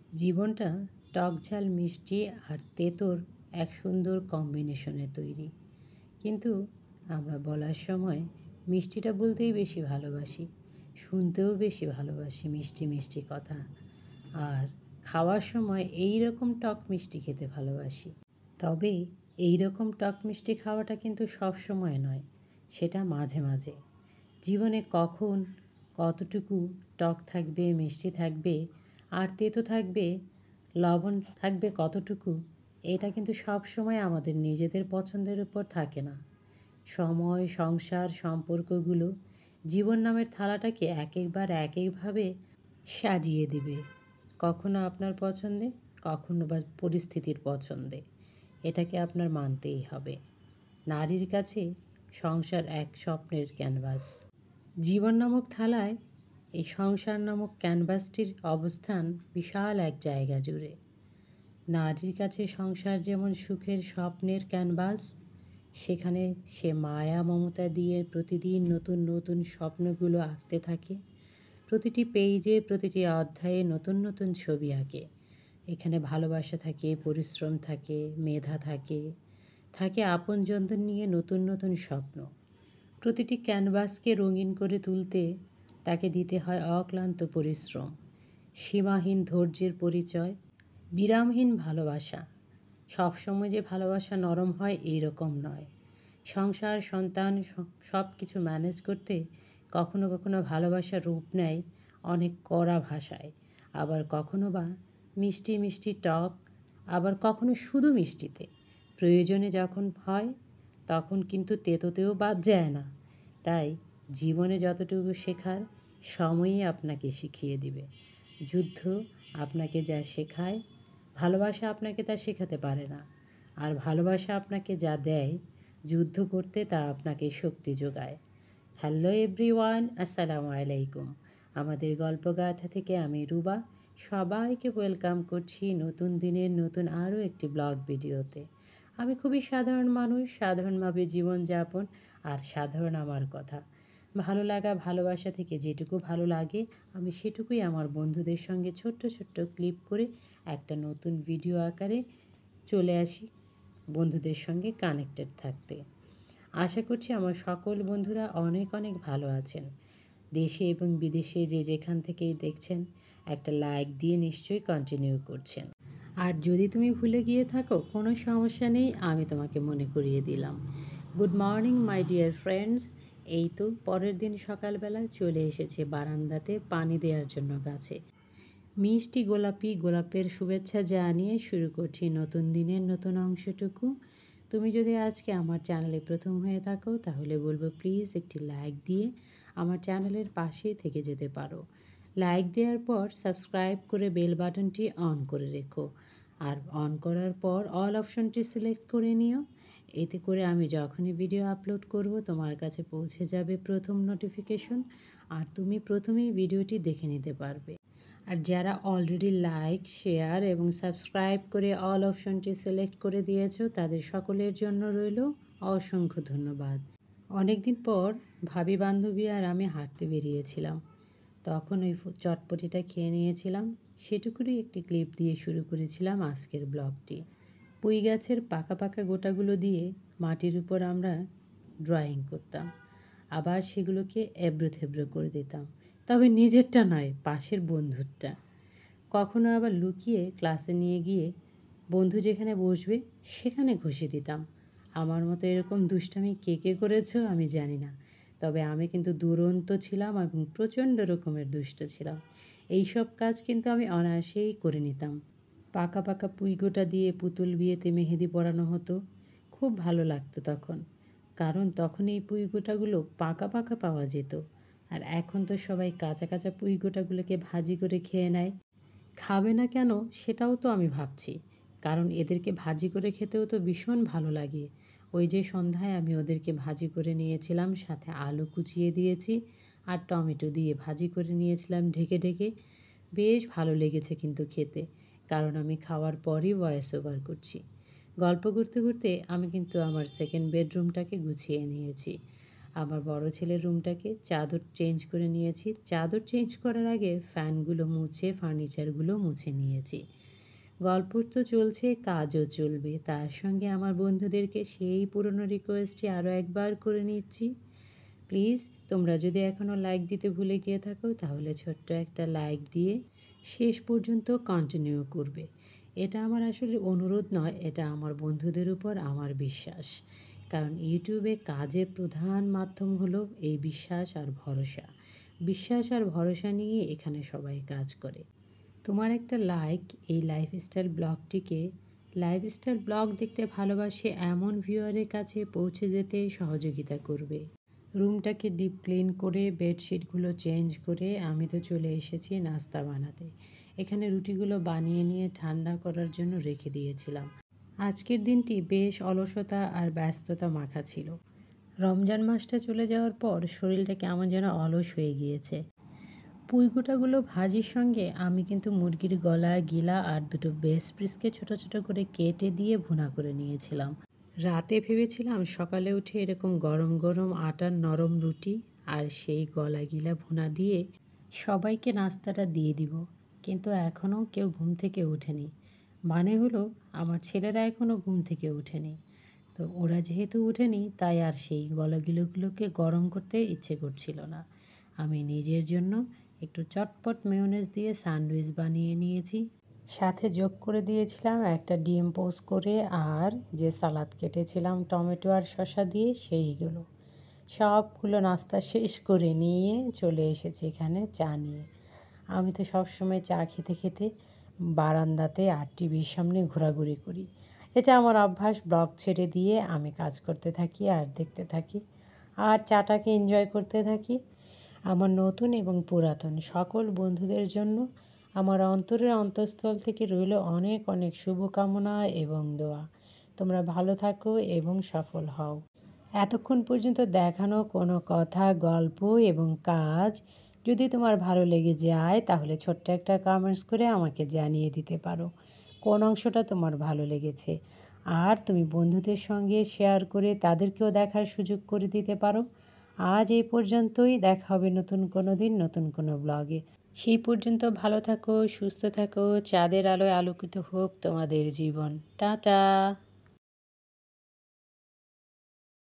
জীবনটা টক ঝাল মিষ্টি আর তেঁতোর এক সুন্দর কম্বিনেশনে তৈরি। কিন্তু আমরা বলার সময় মিষ্টিটা বলতেই বেশি ভালোবাসি, শুনতেও বেশি ভালোবাসি মিষ্টি মিষ্টি কথা। আর খাওয়ার সময় এই রকম টক মিষ্টি খেতে ভালোবাসি। তবে এই রকম টক মিষ্টি খাওয়াটা কিন্তু সব সময় নয়, সেটা মাঝে মাঝে। জীবনে কখন কতটুকু টক থাকবে, মিষ্টি থাকবে আর তেতো থাকবে, লবণ থাকবে কতটুকু, এটা কিন্তু সব সময় আমাদের নিজেদের পছন্দের উপর থাকে না। সময়, সংসার, সম্পর্কগুলো জীবন নামের থালাটাকে এক একবার এক একভাবে সাজিয়ে দিবে। কখনো আপনার পছন্দে, কখনো বা পরিস্থিতির পছন্দে। এটাকে আপনার মানতেই হবে। নারীর কাছে সংসার এক স্বপ্নের ক্যানভাস। জীবন নামক থালায় এই সংসার নামক ক্যানভাসটির অবস্থান বিশাল এক জায়গা জুড়ে। নারীর কাছে সংসার যেমন সুখের স্বপ্নের ক্যানভাস, সেখানে সে মায়া মমতা দিয়ে প্রতিদিন নতুন নতুন স্বপ্নগুলো আঁকতে থাকে। প্রতিটি পেজে, প্রতিটি অধ্যায়ে নতুন নতুন ছবি আঁকে। এখানে ভালোবাসা থাকে, পরিশ্রম থাকে, মেধা থাকে, থাকে আপনজনদের নিয়ে নতুন নতুন স্বপ্ন। প্রতিটি ক্যানভাসকে রঙিন করে তুলতে তাকে দিতে হয় অক্লান্ত পরিশ্রম, সীমাহীন ধৈর্যের পরিচয়, বিরামহীন ভালোবাসা। সবসময় যে ভালোবাসা নরম হয় এই রকম নয়। সংসার, সন্তান সব কিছু ম্যানেজ করতে কখনো কখনো ভালোবাসার রূপ নেয় অনেক কড়া ভাষায়, আবার কখনো বা মিষ্টি মিষ্টি টক, আবার কখনো শুধু মিষ্টিতে। প্রয়োজনে যখন হয় তখন কিন্তু তেতোতেও বাদ যায় না। তাই জীবনে যতটুকু শেখার, সময়ই আপনাকে শিখিয়ে দিবে। যুদ্ধ আপনাকে যা শেখায়, ভালোবাসা আপনাকে তা শেখাতে পারে না। আর ভালোবাসা আপনাকে যা দেয় যুদ্ধ করতে, তা আপনাকে শক্তি যোগায়। হ্যালো এভরিওয়ান, আসসালামু আলাইকুম। আমাদের গল্পগাথা থেকে আমি রুবা সবাইকে ওয়েলকাম করছি নতুন দিনের নতুন আরও একটি ব্লগ ভিডিওতে। আমি খুবই সাধারণ মানুষ, সাধারণভাবে জীবনযাপন, আর সাধারণ আমার কথা। ভালো লাগা, ভালোবাসা থেকে যেটুকু ভালো লাগে আমি সেটুকুই আমার বন্ধুদের সঙ্গে ছোট্ট ছোট্ট ক্লিপ করে একটা নতুন ভিডিও আকারে চলে আসি বন্ধুদের সঙ্গে কানেক্টেড থাকতে। আশা করছি আমার সকল বন্ধুরা অনেক অনেক ভালো আছেন। দেশে এবং বিদেশে যে যেখান থেকেই দেখছেন, একটা লাইক দিয়ে নিশ্চয়ই কন্টিনিউ করছেন। আর যদি তুমি ভুলে গিয়ে থাকো, কোনো সমস্যা নেই, আমি তোমাকে মনে করিয়ে দিলাম। Good morning my dear friends. এই তো পরের দিন সকালবেলা চলে এসেছে বারান্দাতে পানি দেওয়ার জন্য গাছে। মিষ্টি গোলাপি গোলাপের শুভেচ্ছা জানিয়ে শুরু করছি নতুন দিনের নতুন অংশটুকু। তুমি যদি আজকে আমার চ্যানেলে প্রথম হয়ে থাকো তাহলে বলবো প্লিজ একটি লাইক দিয়ে আমার চ্যানেলের পাশেই থেকে যেতে পারো। লাইক দেওয়ার পর সাবস্ক্রাইব করে বেল বাটনটি অন করে রেখো। আর অন করার পর অল অপশনটি সিলেক্ট করে নিও। এতে করে আমি যখনই ভিডিও আপলোড করব তোমার কাছে পৌঁছে যাবে প্রথম নোটিফিকেশন, আর তুমি প্রথমেই ভিডিওটি দেখে নিতে পারবে। আর যারা অলরেডি লাইক, শেয়ার এবং সাবস্ক্রাইব করে অল অপশনটি সিলেক্ট করে দিয়েছো, তাদের সকলের জন্য রইল অসংখ্য ধন্যবাদ। অনেক দিন পর ভাবি, বান্ধবী আর আমি হাঁটতে বেরিয়েছিলাম। তখন ওই চটপটিটা খেয়ে নিয়েছিলাম, সেটুকুরই একটি ক্লিপ দিয়ে শুরু করেছিলাম আজকের ব্লগটি। পুঁই গাছের পাকা পাকা গোটাগুলো দিয়ে মাটির উপর আমরা ড্রয়িং করতাম, আবার সেগুলোকে এবড়ো থেবড়ো করে দিতাম। তবে নিজেরটা নয়, পাশের বন্ধুরটা। কখনো আবার লুকিয়ে ক্লাসে নিয়ে গিয়ে বন্ধু যেখানে বসবে সেখানে ঘষে দিতাম। আমার মতো এরকম দুষ্টামি কে কে করেছো আমি জানি না, তবে আমি কিন্তু দুরন্ত ছিলাম এবং প্রচণ্ড রকমের দুষ্ট ছিলাম। এইসব কাজ কিন্তু আমি অনায়াসেই করে নিতাম। পাকা পাকা পুঁইগোটা দিয়ে পুতুল বিয়েতে মেহেদি পরানো হতো, খুব ভালো লাগতো তখন। কারণ তখন এই পুঁইগোটাগুলো পাকা পাকা পাওয়া যেত। আর এখন তো সবাই কাঁচা কাঁচা পুঁইগোটাগুলোকে ভাজি করে খেয়ে নেয়। খাবে না কেন সেটাও তো আমি ভাবছি, কারণ এদেরকে ভাজি করে খেতেও তো ভীষণ ভালো লাগে। ওই যে সন্ধ্যায় আমি ওদেরকে ভাজি করে নিয়েছিলাম, সাথে আলু কুচিয়ে দিয়েছি আর টমেটো দিয়ে ভাজি করে নিয়েছিলাম ঢেকে ঢেকে। বেশ ভালো লেগেছে কিন্তু খেতে, কারণ আমি খাওয়ার পরই ভয়েস ওভার করছি। গল্প করতে করতে আমি কিন্তু আমার সেকেন্ড বেডরুমটাকে গুছিয়ে নিয়েছি। আমার বড় ছেলের রুমটাকে চাদর চেঞ্জ করে নিয়েছি। চাদর চেঞ্জ করার আগে ফ্যানগুলো মুছে ফার্নিচারগুলো মুছে নিয়েছি। গল্প তো চলছে, কাজও চলবে। তার সঙ্গে আমার বন্ধুদেরকে সেই পুরনো রিকোয়েস্টটি আরও একবার করে নিচ্ছি। প্লিজ তোমরা যদি এখনও লাইক দিতে ভুলে গিয়ে থাকো তাহলে ছোট্ট একটা লাইক দিয়ে শেষ পর্যন্ত কন্টিনিউ করবে। এটা আমার আসলে অনুরোধ নয়, এটা আমার বন্ধুদের উপর আমার বিশ্বাস। কারণ ইউটিউবে কাজের প্রধান মাধ্যম হলো এই বিশ্বাস আর ভরসা। বিশ্বাস আর ভরসা নিয়ে এখানে সবাই কাজ করে। তোমার একটা লাইক এই লাইফস্টাইল ব্লগ দেখতে ভালোবাসে এমন ভিউয়ারের কাছে পৌঁছে যেতে সহযোগিতা করবে। রুমটাকে ডিপ ক্লিন করে বেডশিটগুলো চেঞ্জ করে আমি তো চলে এসেছি নাস্তা বানাতে। এখানে রুটিগুলো বানিয়ে নিয়ে ঠান্ডা করার জন্য রেখে দিয়েছিলাম। আজকের দিনটি বেশ অলসতা আর ব্যস্ততা মাখা ছিল। রমজান মাসটা চলে যাওয়ার পর শরীরটা কেমন যেন অলস হয়ে গিয়েছে। পুঁইগুঁটাগুলো ভাজির সঙ্গে আমি কিন্তু মুরগির গলা, গিলা আর দুটো বেস্ট পিসকে ছোট ছোট করে কেটে দিয়ে ভুনা করে নিয়েছিলাম। রাতে ভেবেছিলাম সকালে উঠে এরকম গরম গরম আটার নরম রুটি আর সেই গলা গিলা ভুনা দিয়ে সবাইকে নাস্তাটা দিয়ে দিব, কিন্তু এখনও কেউ ঘুম থেকে ওঠেনি। মানে হলো আমার ছেলেরা এখনও ঘুম থেকে ওঠেনি। তো ওরা যেহেতু ওঠেনি তাই আর সেই গলাগিলোগুলোকে গরম করতে ইচ্ছে করছিল না। আমি নিজের জন্য একটু চটপট মেয়োনেজ দিয়ে স্যান্ডউইচ বানিয়ে নিয়েছি। সাথে যোগ করে দিয়েছিলাম একটা ডিম পোস্ট করে, আর যে সালাদ কেটেছিলাম টমেটো আর শসা দিয়ে সেইগুলো। সবগুলো নাস্তা শেষ করে নিয়ে চলে এসেছি এখানে চা নিয়ে। আমি তো সবসময় চা খেতে খেতে বারান্দাতে আর টিভির সামনে ঘোরাঘুরি করি। এটা আমার অভ্যাস। ব্লগ ছেড়ে দিয়ে আমি কাজ করতে থাকি আর দেখতে থাকি আর চাটাকে এনজয় করতে থাকি। আমার নতুন এবং পুরাতন সকল বন্ধুদের জন্য আমার অন্তরের অন্তঃস্থল থেকে রইল অনেক অনেক শুভকামনা এবং দোয়া। তোমরা ভালো থাকো এবং সফল হও। এতক্ষণ পর্যন্ত দেখানো কোনো কথা, গল্প এবং কাজ যদি তোমার ভালো লেগে যায় তাহলে ছোট্ট একটা কমেন্টস করে আমাকে জানিয়ে দিতে পারো কোন অংশটা তোমার ভালো লেগেছে। আর তুমি বন্ধুদের সঙ্গে শেয়ার করে তাদেরকেও দেখার সুযোগ করে দিতে পারো। আজ এই পর্যন্তই, দেখা হবে নতুন কোনো দিন নতুন কোনো ব্লগে। সেই পর্যন্ত ভালো থাকো, সুস্থ থাকো, চাঁদের আলোয় আলোকিত হোক তোমাদের জীবন। টাটা।